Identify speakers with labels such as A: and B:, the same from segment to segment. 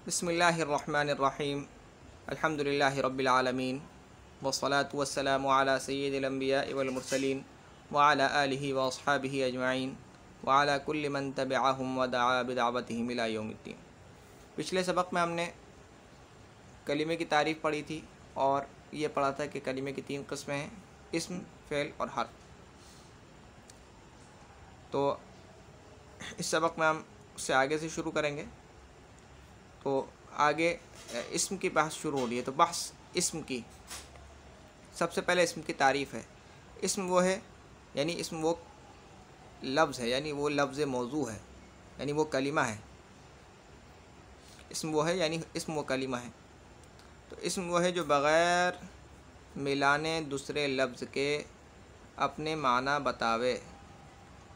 A: बिस्मिल्लाहिर्रहमानिर्रहीम अल्हम्दुलिल्लाहि रब्बिल आलमीन वस्सलातु वस्सलामु अला सय्यिदिल अंबिया'i वल मुरसलीन व अला आलिहि व अस्हाबिहि अजमाइन व अला कुल्लि मन तबिअहुम व दआ बिदअवतिहिम इला यौमिद्दीन। पिछले सबक में हमने कलिमे की तारीफ़ पढ़ी थी और ये पढ़ा था कि कलिमे की तीन किस्में हैं, इस्म, फ़ेल और हर्फ। तो इस सबक में हम उससे आगे से शुरू करेंगे। तो आगे इस्म की बहस शुरू हो रही है। तो बहस इस्म की, सबसे पहले इस्म की तारीफ़ है। इस्म वो है यानी इस्म वो लफ्ज़ है, यानी वो लफ्ज़ मौजू है, यानी वो कलिमा है। इस्म वो है यानी इस्म वो कलिमा है। तो इस्म वो है जो बग़ैर मिलाने दूसरे लफ्ज़ के अपने माना बतावे।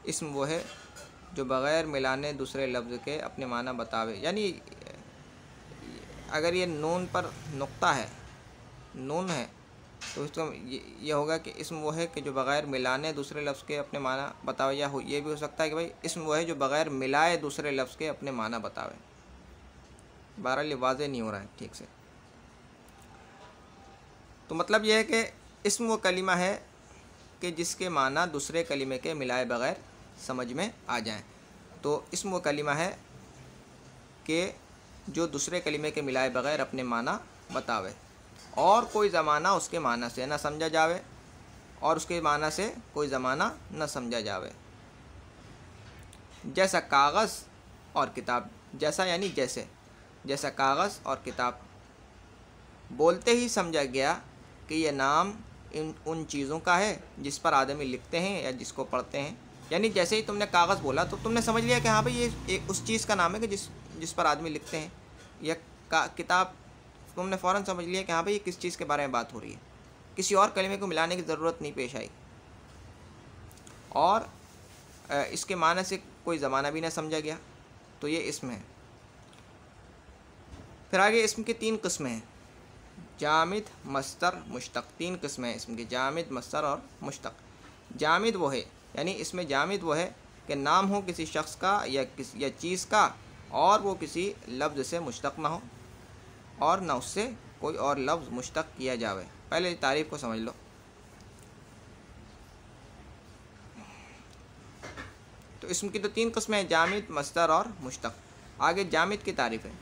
A: इस्म वो है जो बग़ैर मिलाने दूसरे लफ्ज़ के अपने माना बतावे, यानी अगर ये नून पर नुक्ता है, नून है, तो इसको ये होगा कि इस्म वो है कि जो बग़ैर मिलाने दूसरे लफ्ज़ के अपने माना बतावे। या ये भी हो सकता है कि भाई इस्म वो है जो बग़ैर मिलाए दूसरे लफ्ज़ के अपने माना बतावे। बहरहाल ये वाज़ेह नहीं हो रहा है ठीक से। तो मतलब यह है कि इस्म वो कलिमा है कि जिसके माना दूसरे कलिमे के मिलाए बग़ैर समझ में आ जाएं। तो इस्म वो कलिमा है कि जो दूसरे कलिमे के मिलाए बग़ैर अपने माना बतावे और कोई ज़माना उसके माना से न समझा जावे और उसके माना से कोई ज़माना न समझा जावे। जैसा कागज़ और किताब, जैसा यानी जैसे, जैसा कागज़ और किताब। बोलते ही समझा गया कि यह नाम उन चीज़ों का है जिस पर आदमी लिखते हैं या जिसको पढ़ते हैं। यानी जैसे ही तुमने कागज़ बोला तो तुमने समझ लिया कि हाँ भाई ये उस चीज़ का नाम है कि जिस पर आदमी लिखते हैं। या किताब, तुमने फ़ौरन समझ लिया कि हाँ भाई ये किस चीज़ के बारे में बात हो रही है। किसी और कलिमे को मिलाने की ज़रूरत नहीं पेश आई और इसके माने से कोई ज़माना भी ना समझा गया। तो ये इस्म है। फिर आगे इस्म की तीन किस्में हैं, जामिद, मस्तर, मुश्तक। तीन किस्में हैं इस्म की, जामिद, मस्तर और मुश्तक। जामिद वो है यानी इसमें जामिद वो है कि नाम हो किसी शख्स का या चीज़ का और वो किसी लफ्ज़ से मुश्तक ना हो और ना उससे कोई और लफ्ज़ मुश्तक किया जावे। पहले तारीफ़ को समझ लो। तो इसम की तो तीन किस्में हैं, जामिद, मस्तर और मुश्तक। आगे जामिद की तारीफ़ है।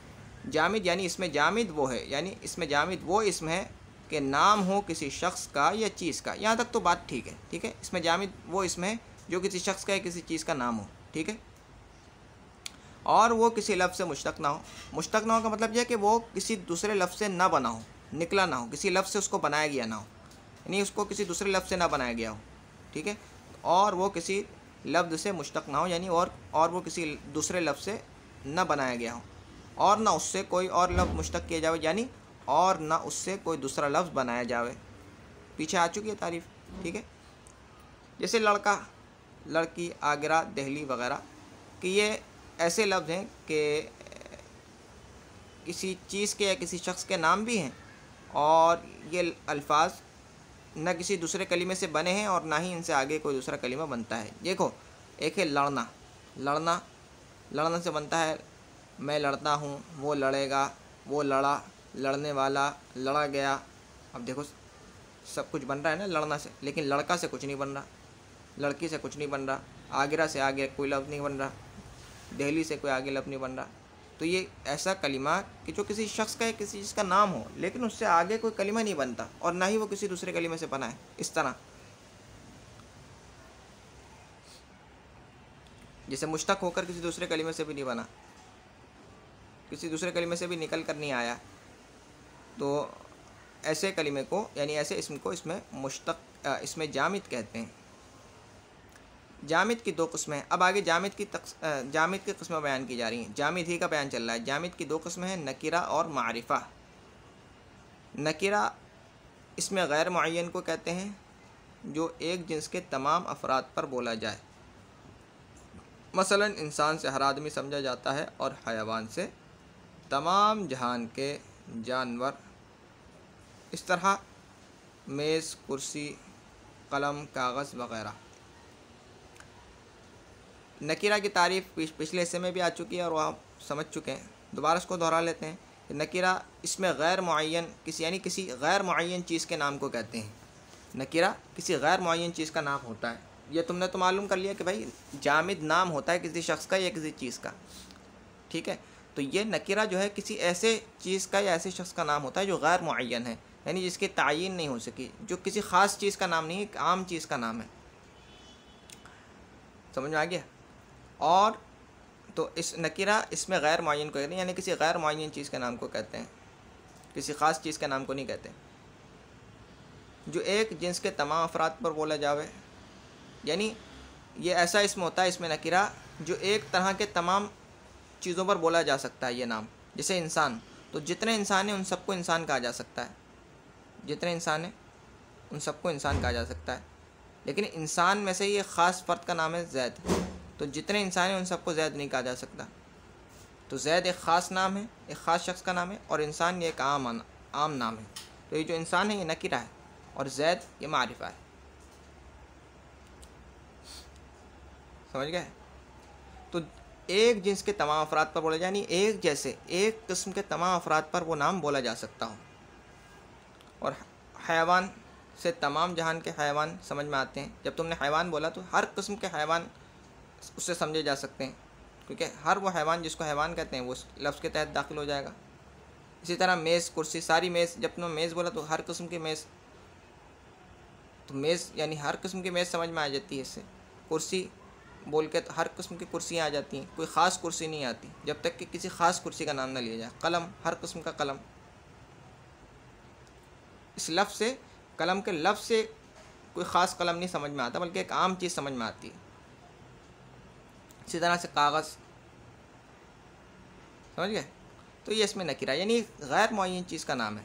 A: जामिद यानी इसमें जामिद वो है यानी इसमें जामिद वो इसम है कि नाम हो किसी शख्स का या चीज़ का। यहाँ तक तो बात ठीक है, ठीक है। इसमें जामिद वो इसम है जो किसी शख्स का या किसी चीज़ का नाम हो, ठीक है, और वो किसी लफ्ज़ से मुश्तक ना हो। मुश्तक ना हो का मतलब यह है कि वो किसी दूसरे लफ्ज़ से ना बना हो, निकला ना हो, किसी लफ्ज़ से उसको बनाया गया ना हो, यानी उसको किसी दूसरे लफ्ज़ से ना बनाया गया हो, ठीक है। और वो किसी लफ्ज़ से मुश्तक ना हो यानी और वो किसी दूसरे लफ्ज़ से ना बनाया गया हो और ना उससे कोई और लफ्ज़ मुश्तक किया जाए, यानी और ना उससे कोई दूसरा लफ्ज़ बनाया जाए। पीछे आ चुकी है तारीफ़, ठीक है। जैसे लड़का, लड़की, आगरा, दहली वगैरह कि ये ऐसे लफ्ज़ हैं कि किसी चीज़ के या किसी शख्स के नाम भी हैं और ये अल्फाज न किसी दूसरे कलिमे से बने हैं और ना ही इनसे आगे कोई दूसरा कलिमा बनता है। देखो, एक है लड़ना। लड़ना, लड़ने से बनता है मैं लड़ता हूँ, वो लड़ेगा, वो लड़ा, लड़ने वाला, लड़ा गया। अब देखो सब कुछ बन रहा है ना लड़ना से, लेकिन लड़का से कुछ नहीं बन रहा, लड़की से कुछ नहीं बन रहा, आगरा से आगे कोई लफ्ज़ नहीं बन रहा, दहली से कोई आगे लफ्ज़ नहीं बन रहा। तो ये ऐसा कलिमा कि जो किसी शख्स का या किसी चीज़ का नाम हो लेकिन उससे आगे कोई कलिमा नहीं बनता और ना ही वो किसी दूसरे कलिमे से बना है। इस तरह जैसे मुश्तक होकर किसी दूसरे कलिमे से भी नहीं बना, किसी दूसरे कलिमे से भी निकल कर नहीं आया। तो ऐसे कलिमे को यानी ऐसे इस्म को इसमें मुश्तक, इसमें जामिद कहते हैं। जामिद की दो किस्में हैं। अब आगे जामिद की किस्में बयान की जा रही हैं। जामिद ही का बयान चल रहा है। जामिद की दो किस्में हैं, नकीरा और मारिफा। नकीरा इसमें गैर मुअय्यन को कहते हैं जो एक जिन्स के तमाम अफराद पर बोला जाए। मसलन इंसान से हर आदमी समझा जाता है और हयावान से तमाम जहान के जानवर। इस तरह मेज़, कुर्सी, कलम, कागज़ वग़ैरह। नकीरा की तारीफ़ पिछले हिस्से में भी आ चुकी है और वह आप समझ चुके हैं। दोबारा इसको दोहरा लेते हैं। नकीरा इसमें गैर मुअय्यन किसी यानी किसी गैर मुअय्यन चीज़ के नाम को कहते हैं। नकीरा किसी गैर मुअय्यन चीज़ का नाम होता है। ये तुमने तो मालूम कर लिया कि भाई जामिद नाम होता है किसी शख्स का या किसी चीज़ का, ठीक है। तो ये नकीरा जो है किसी ऐसे चीज़ का या ऐसे शख्स का नाम होता है जो गैर मुअय्यन है, यानी जिसकी तायीन नहीं हो सकी, जो किसी ख़ास चीज़ का नाम नहीं है, एक आम चीज़ का नाम है। समझ में आ गया। और तो इस नकीरा इसमें गैर मुअय्यन को कहते हैं, यानी किसी गैर मुअय्यन चीज़ के नाम को कहते हैं, किसी ख़ास चीज़ के नाम को नहीं कहते। जो एक जिन्स के तमाम अफराद पर बोला जावे, यानी ये ऐसा इसमें होता है इसमें नकीरा जो एक तरह के तमाम चीज़ों पर बोला जा सकता है ये नाम। जैसे इंसान, तो जितने इंसान हैं उन सबको इंसान कहा जा सकता है, जितने इंसान हैं उन सबको इंसान कहा जा सकता है। लेकिन इंसान में से ये ख़ास फ़र्द का नाम है ज़ैद, तो जितने इंसान हैं उन सबको ज़ैद नहीं कहा जा सकता। तो ज़ैद एक ख़ास नाम है, एक ख़ास शख्स का नाम है, और इंसान ये एक आम नाम है। तो ये जो इंसान है ये नकीरा है और ज़ैद ये मारिफा है। समझ गए। तो एक जिन्स के तमाम अफराद पर बोला, यानी एक जैसे एक किस्म के तमाम अफराद पर वो नाम बोला जा सकता हो। और हैवान से तमाम जहान के हैवान समझ में आते हैं। जब तुमने हैवान बोला तो हर किस्म के हैवान उससे समझे जा सकते हैं, क्योंकि हर वो हैवान जिसको हैवान कहते हैं वो उस लफ्ज़ के तहत दाखिल हो जाएगा। इसी तरह मेज़, कुर्सी, सारी मेज़, जब तुमने मेज़ बोला तो हर किस्म की मेज़, तो मेज़ यानी हर किस्म की मेज़ समझ में आ जाती है इससे। कुर्सी बोल के तो हर किस्म की कुर्सियाँ आ जाती हैं, कोई ख़ास कुर्सी नहीं आती जब तक कि किसी ख़ास कुर्सी का नाम ना लिया जाए। कलम, हर किस्म का कलम, इस लफ्ज़ से, कलम के लफ्ज़ से कोई ख़ास कलम नहीं समझ में आता, बल्कि एक आम चीज़ समझ में आती है। इसी तरह से कागज़, समझ गए। तो ये इसमें नकीरा यानी गैर मुअय्यन चीज़ का नाम है।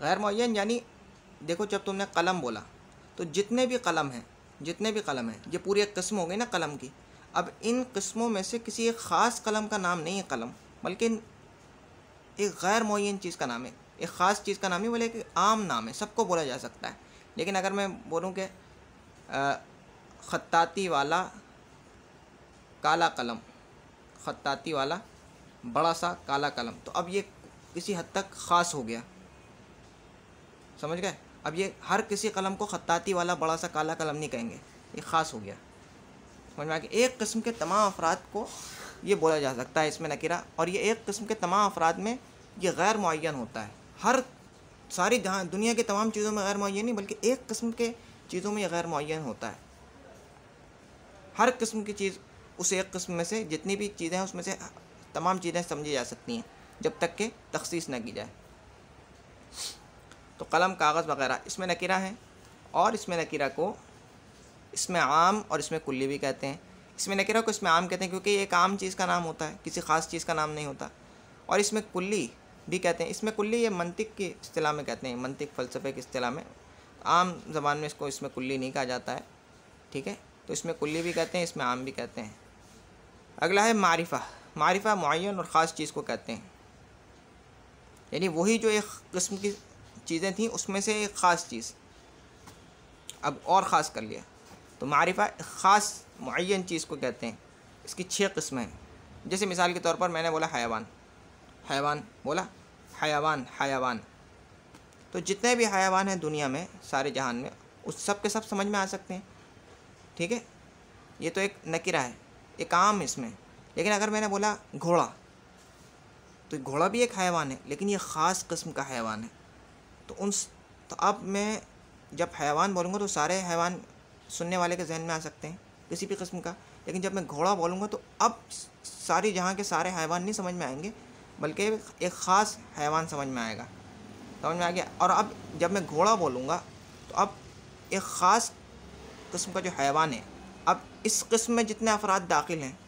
A: गैर मुअय्यन यानी देखो, जब तुमने कलम बोला तो जितने भी कलम हैं ये पूरी एक किस्म हो गई ना कलम की। अब इन किस्मों में से किसी एक ख़ास कलम का नाम नहीं है कलम, बल्कि एक गैर मुअय्यन चीज़ का नाम है, एक ख़ास चीज़ का नाम नहीं, बल्कि एक आम नाम है, सबको बोला जा सकता है। लेकिन अगर मैं बोलूँ कि ख़त्ताती वाला काला कलम, ख़त्ताती वाला बड़ा सा काला कलम, तो अब ये किसी हद तक ख़ास हो गया, समझ गए। अब ये हर किसी कलम को ख़त्ताती वाला बड़ा सा काला कलम नहीं कहेंगे, ये ख़ास हो गया, समझ में आ गया। एक किस्म के तमाम अफराद को ये बोला जा सकता है इसमें नकीरा, और ये एक किस्म के तमाम अफराद में ये गैर मुअय्यन होता है। हर सारी जहाँ दुनिया की तमाम चीज़ों में गैर मुअय्यन नहीं, बल्कि एक किस्म के चीज़ों में ये गैर मुअय्यन होता है। हर किस्म की चीज़, उस एक किस्म में से जितनी भी चीज़ें हैं उसमें से तमाम चीज़ें समझी जा सकती हैं जब तक कि तखसीस न की जाए। तो कलम, कागज़ वगैरह इसमें नकीरा है। और इसमें नकीरा को इसमें आम और इसमें कुल्ली भी कहते हैं। इसमें नकीरा को इसमें आम कहते हैं क्योंकि एक आम चीज़ का नाम होता है, किसी ख़ास चीज़ का नाम नहीं होता। और इसमें कुल्ली भी कहते हैं। इसमें कुल्ली ये मंतिक की इस्तिलाह में कहते हैं, मंतिक फ़लसफ़े की इस्तिलाह में। आम ज़बान में इसको इसमें कुल्ली नहीं कहा जाता है, ठीक है। तो इसमें कुल्ली भी कहते हैं, इसमें आम भी कहते हैं। अगला है मारिफ़ा। मारिफ़ा मुअय्यन और ख़ास चीज़ को कहते हैं, यानी वही जो एक किस्म की चीज़ें थीं उसमें से एक ख़ास चीज़ अब और ख़ास कर लिया। तो मारिफ़ा ख़ास मुअय्यन चीज़ को कहते हैं। इसकी 6 किस्में हैं। जैसे मिसाल के तौर पर मैंने बोला हैवान, हैवान बोला, हयावान, तो जितने भी हयावान हैं दुनिया में, सारे जहान में, उस सब के सब समझ में आ सकते हैं, ठीक है। ये तो एक नकीरा है, एक आम इसमें। लेकिन अगर मैंने बोला घोड़ा, तो घोड़ा भी एक हैवान है, लेकिन ये ख़ास किस्म का हैवान है। तो अब मैं जब हैवान बोलूँगा तो सारे हैवान सुनने वाले के जहन में आ सकते हैं किसी भी किस्म का। लेकिन जब मैं घोड़ा बोलूँगा तो अब सारी जहाँ के सारे हैवान नहीं समझ में आएंगे, बल्कि एक ख़ास हैवान समझ में आएगा। समझ में आ गया। और अब जब मैं घोड़ा बोलूँगा तो अब एक ख़ास किस्म का जो हैवान है, अब इस किस्म में जितने अफराद दाखिल हैं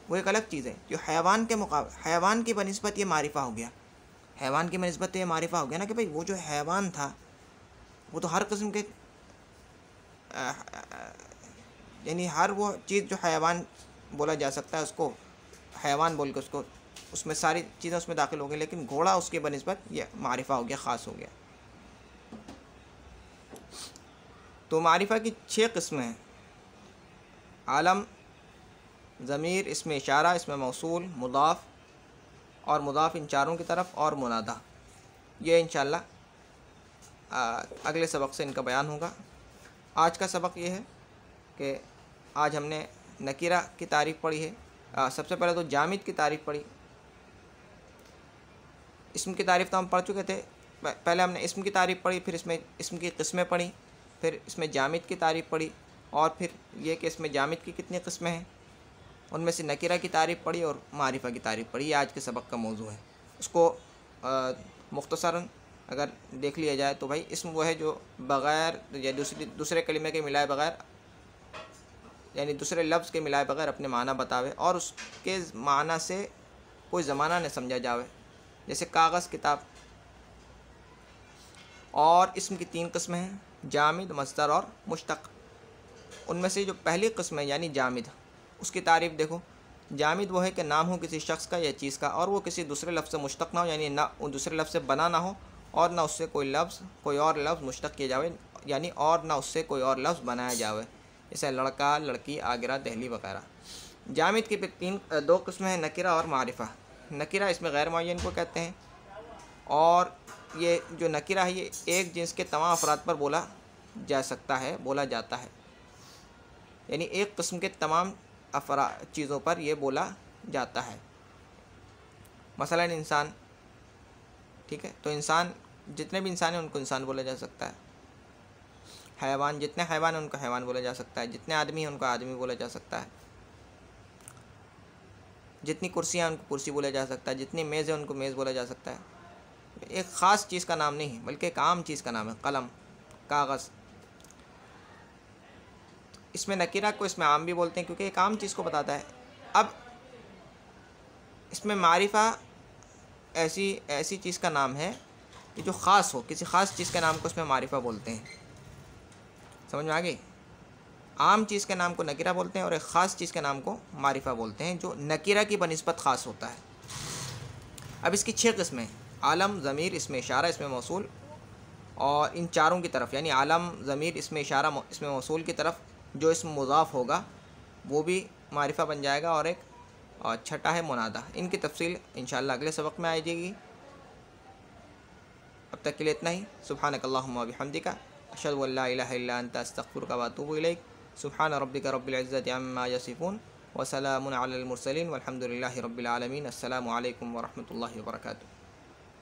A: वो एक अलग चीज़ है। जो हैवान के मुकाबले, हैवान की बनिस्बत ये मारिफ़ा हो गया, हैवान की बनिस्बत ये मारिफ़ा हो गया ना, कि भाई वो जो हैवान था वो तो हर किस्म के, यानी हर वो चीज़ जो हैवान बोला जा सकता है उसको हैवान बोल के उसको, उसमें सारी चीज़ें उसमें दाखिल हो गई। लेकिन घोड़ा उसके बनिस्बत ये मारिफ़ा हो गया, ख़ास हो गया। तो मारिफ़ा की 6 किस्में हैं। आलम ज़मीर, इसमें इशारा, इसमें मौसूल, मुदाफ़ और मुदाफ़, इन चारों की तरफ, और मुनादा। ये इंशाअल्लाह अगले सबक से इनका बयान होगा। आज का सबक ये है कि आज हमने नकीरा की तारीफ़ पढ़ी है। सबसे पहले तो जामिद की तारीफ़ पढ़ी। इस्म की तारीफ़ तो हम पढ़ चुके थे। पहले हमने इस्म की तारीफ़ पढ़ी, फिर इसमें इस्म की किस्में पढ़ी, फिर इसमें जामिद की तारीफ़ पढ़ी, और फिर ये कि इसमें जामिद की कितनी किस्में हैं, उनमें से नकीरा की तारीफ़ पढ़ी और मारिफ़ा की तारीफ़ पढ़ी। ये आज के सबक का मौजू है। उसको मुख्तसरन अगर देख लिया जाए तो भाई इस्म वो है जो बग़ैर या दूसरे कलिमे के मिलाए बग़ैर, यानी दूसरे लफ्ज़ के मिलाए बग़ैर अपने माना बतावे और उसके माना से कोई ज़माना न समझा जावे, जैसे कागज़, किताब। और इस्म की 3 किस्में हैं, जामिद, मस्दर और मुश्तक़। उनमें से जो पहली किस्म है यानी जामिद, उसकी तारीफ़ देखो। जामिद वो है कि नाम हो किसी शख्स का या चीज़ का और वो किसी दूसरे लफ्ज़ से मुश्तक़ ना हो, यानी ना दूसरे लफ्ज़ से बना ना हो और ना उससे कोई और लफ्ज़ मुश्तक़ किया जावे, यानी और ना उससे कोई और लफ्ज़ बनाया जावे, जैसे लड़का, लड़की, आगरा, दहली वगैरह। जामिद की 2 किस्में हैं, नकीरा और मारिफ़ा। नकीरा इसमें गैर मुअय्यन को कहते हैं, और ये जो नकीरा है ये एक जिन्स के तमाम अफराद पर बोला जाता है, यानी एक किस्म के तमाम चीज़ों पर यह बोला जाता है। मसलन इंसान, ठीक है, तो इंसान, जितने भी इंसान हैं उनको इंसान बोला जा सकता है। हैवान, जितने हैवान हैं उनको हैवान बोला जा सकता है। जितने आदमी हैं उनको आदमी बोला जा सकता है। जितनी कुर्सियाँ हैं उनको कुर्सी बोला जा सकता है। जितनी मेज़ है उनको मेज़ बोला जा सकता है। एक ख़ास चीज़ का नाम नहीं है, बल्कि एक आम चीज़ का नाम है, कलम, कागज़। इसमें नकीरा को इसमें आम भी बोलते हैं क्योंकि एक आम चीज़ को बताता है। अब इसमें मारिफ़ा ऐसी चीज़ का नाम है कि जो ख़ास हो, किसी ख़ास चीज़ के नाम को इसमें मारिफ़ा बोलते हैं। समझ में आ गई? आम चीज़ के नाम को नकीरा बोलते हैं और एक ख़ास चीज़ के नाम को मारिफ़ा बोलते हैं, जो नकीरा की बनिस्बत ख़ास होता है। अब इसकी 6 किस्में, आलम, ज़मीर, इसमें इशारा, इसमें मौसूल, और इन चारों की तरफ, यानी आलम, ज़मीर, इसमें इशारा, इसमें मौसूल की तरफ जो इसमें मुज़ाफ़ होगा वो भी मारिफ़ा बन जाएगा, और छठा है मुनादा। इनकी तफसील इंशाअल्लाह अगले सबक में आ जाएगी। अब तक के लिए इतना ही। सुब्हानकल्लाहुम्मा व बिहम्दिका, अशहदु अल्ला इलाहा इल्ला अंता, अस्तग़फिरुका व अतूबु इलैक। सुब्हान रब्बिका रब्बिल इज़्ज़ति अम्मा यसिफ़ून व सलामुन अलल मुरसलीन वल्हम्दुलिल्लाहि रब्बिल आलमीन। अस्सलामु अलैकुम व रहमतुल्लाहि व बरकातुहू।